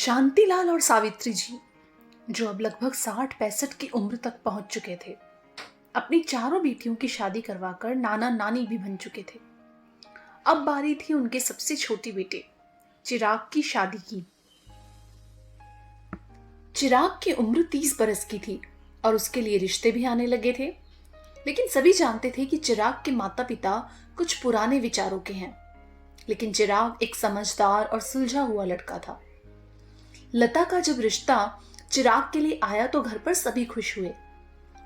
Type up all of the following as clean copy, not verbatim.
शांतिलाल और सावित्री जी, जो अब लगभग 60-65 की उम्र तक पहुंच चुके थे, अपनी चारों बेटियों की शादी करवाकर नाना नानी भी बन चुके थे। अब बारी थी उनके सबसे छोटे बेटे चिराग की शादी की। चिराग की उम्र 30 बरस की थी और उसके लिए रिश्ते भी आने लगे थे, लेकिन सभी जानते थे कि चिराग के माता पिता कुछ पुराने विचारों के हैं। लेकिन चिराग एक समझदार और सुलझा हुआ लड़का था। लता का जब रिश्ता चिराग के लिए आया तो घर पर सभी खुश हुए।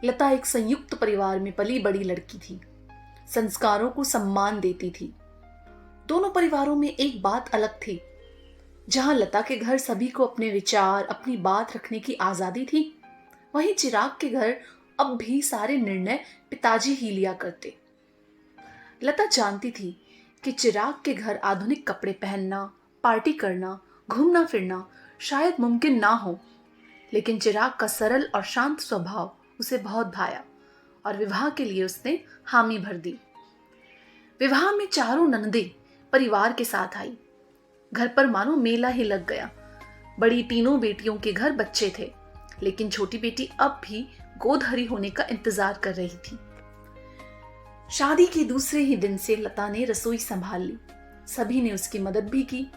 लता एक संयुक्त परिवार में पली बड़ी लड़की थी, संस्कारों को सम्मान देती थी। दोनों परिवारों में एक बात अलग थी। जहां लता के घर सभी को अपने विचार, अपनी बात रखने की आजादी थी, वहीं चिराग के घर अब भी सारे निर्णय पिताजी ही लिया करते। लता जानती थी कि चिराग के घर आधुनिक कपड़े पहनना, पार्टी करना, घूमना फिरना शायद मुमकिन ना हो, लेकिन चिराग का सरल और शांत स्वभाव उसे बहुत भाया और विवाह के लिए उसने हामी भर दी। विवाह में चारों ननदें परिवार के साथ आई। घर पर मानो मेला ही लग गया। बड़ी तीनों बेटियों के घर बच्चे थे, लेकिन छोटी बेटी अब भी गोदहरी होने का इंतजार कर रही थी। शादी के दूसरे ही दिन से लता ने रसोई संभाल ली। सभी ने उसकी मदद भी की।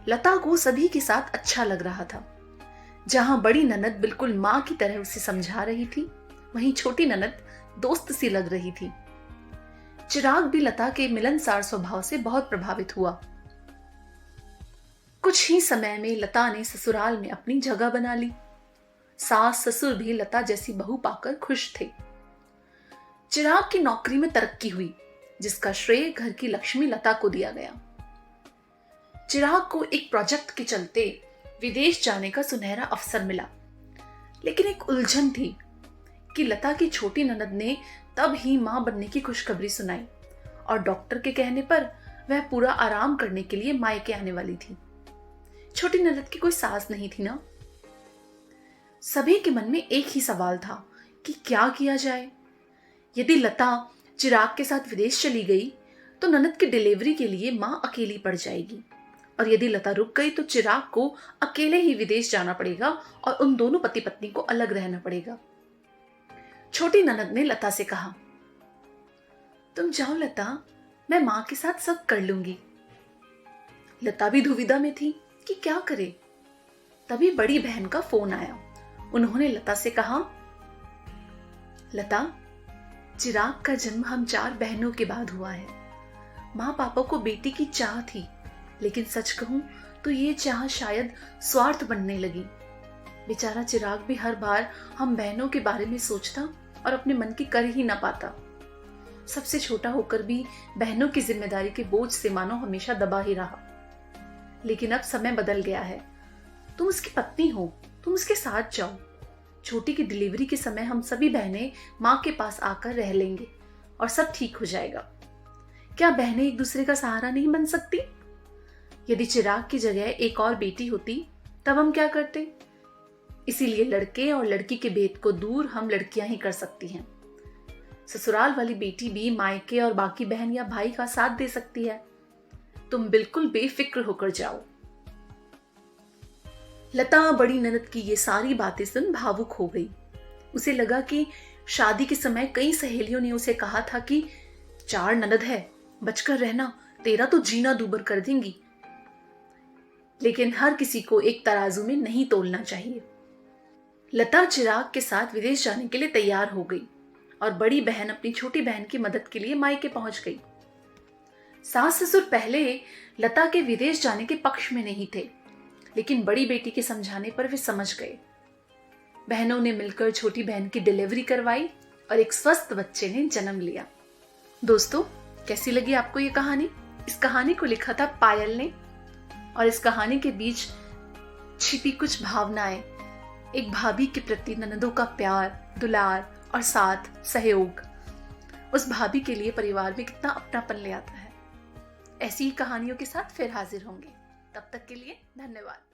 लता को सभी के साथ अच्छा लग रहा था। जहां बड़ी ननद बिल्कुल मां की तरह उसे समझा रही थी, वहीं छोटी ननद दोस्त सी लग रही थी। चिराग भी लता के मिलनसार स्वभाव से बहुत प्रभावित हुआ। कुछ ही समय में लता ने ससुराल में अपनी जगह बना ली। सास ससुर भी लता जैसी बहू पाकर खुश थे। चिराग की नौकरी में तरक्की हुई, जिसका श्रेय घर की लक्ष्मी लता को दिया गया। चिराग को एक प्रोजेक्ट के चलते विदेश जाने का सुनहरा अवसर मिला, लेकिन एक उलझन थी कि लता की छोटी ननद ने तब ही मां बनने की खुशखबरी सुनाई और डॉक्टर के कहने पर वह पूरा आराम करने के लिए मायके आने वाली थी। छोटी ननद की कोई सास नहीं थी ना। सभी के मन में एक ही सवाल था कि क्या किया जाए। यदि लता चिराग के साथ विदेश चली गई तो ननद की डिलीवरी के लिए मां अकेली पड़ जाएगी, और यदि लता रुक गई तो चिराग को अकेले ही विदेश जाना पड़ेगा और उन दोनों पति पत्नी को अलग रहना पड़ेगा। छोटी ननद ने लता से कहा, तुम जाओ लता, मैं मां के साथ सब कर लूंगी। लता भी दुविधा में थी कि क्या करे। तभी बड़ी बहन का फोन आया। उन्होंने लता से कहा, लता, चिराग का जन्म हम 4 बहनों के बाद हुआ है। माँ पापा को बेटी की चाह थी, लेकिन सच कहूं तो ये चाह शायद स्वार्थ बनने लगी। बेचारा चिराग भी हर बार हम बहनों के बारे में सोचता और अपने मन की कर ही ना पाता। सबसे छोटा होकर भी बहनों की जिम्मेदारी के बोझ से मानो हमेशा दबा ही रहा। लेकिन अब समय बदल गया है। तुम उसकी पत्नी हो, तुम उसके साथ जाओ। छोटी की डिलीवरी के समय हम सभी बहनें माँ के पास आकर रह लेंगे और सब ठीक हो जाएगा। क्या बहनें एक दूसरे का सहारा नहीं बन सकती? यदि चिराग की जगह एक और बेटी होती तब हम क्या करते? इसीलिए लड़के और लड़की के भेद को दूर हम लड़कियां ही कर सकती हैं। ससुराल वाली बेटी भी मायके और बाकी बहन या भाई का साथ दे सकती है। तुम बिल्कुल बेफिक्र होकर जाओ। लता बड़ी ननद की ये सारी बातें सुन भावुक हो गई। उसे लगा कि शादी के समय कई सहेलियों ने उसे कहा था कि 4 ननद है, बचकर रहना, तेरा तो जीना दूभर कर देंगी। लेकिन हर किसी को एक तराजू में नहीं तोलना चाहिए। लता चिराग के साथ विदेश जाने के लिए तैयार हो गई और बड़ी बहन अपनी छोटी बहन की मदद के लिए मायके पहुंच गई। सास ससुर पहले लता के विदेश जाने के पक्ष में नहीं थे, लेकिन बड़ी बेटी के समझाने पर वे समझ गए। बहनों ने मिलकर छोटी बहन की डिलीवरी करवाई और एक स्वस्थ बच्चे ने जन्म लिया। दोस्तों, कैसी लगी आपको ये कहानी? इस कहानी को लिखा था पायल ने, और इस कहानी के बीच छिपी कुछ भावनाएं, एक भाभी के प्रति ननदों का प्यार, दुलार और साथ, सहयोग, उस भाभी के लिए परिवार में कितना अपनापन ले आता है। ऐसी ही कहानियों के साथ फिर हाजिर होंगे। तब तक के लिए धन्यवाद।